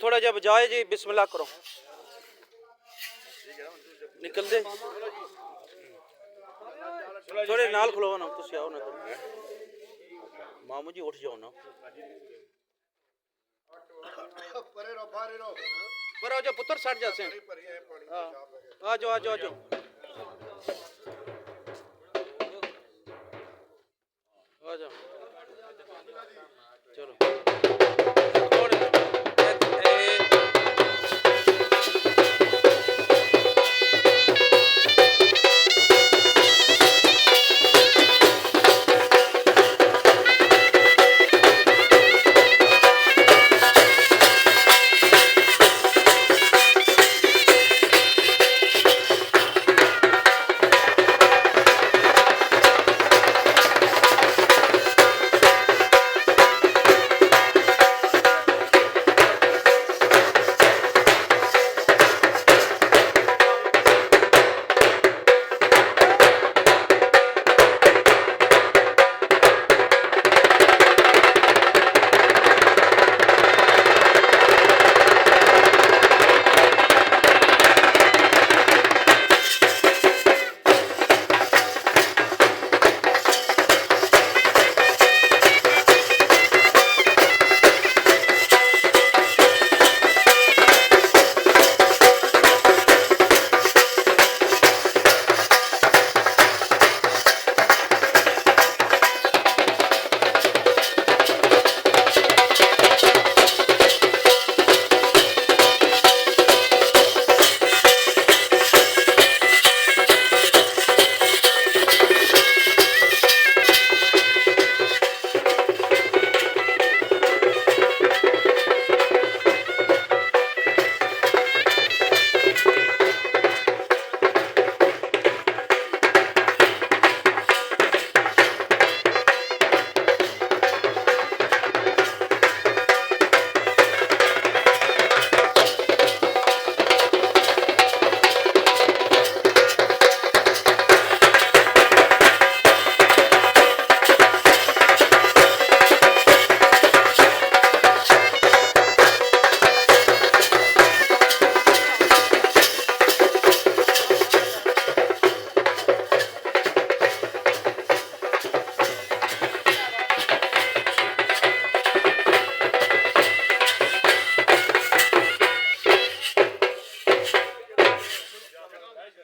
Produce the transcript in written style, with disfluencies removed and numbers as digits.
थोड़ा जा बजाए जी बिस्मिल्लाह करो निकल दे थोड़े नाल खलो ना तुसी आओ ना मामू जी उठ जाओ ना पर आओ जा पुत्र सट जाते हैं आ जाओ आ जाओ आ जाओ आ जाओ चलो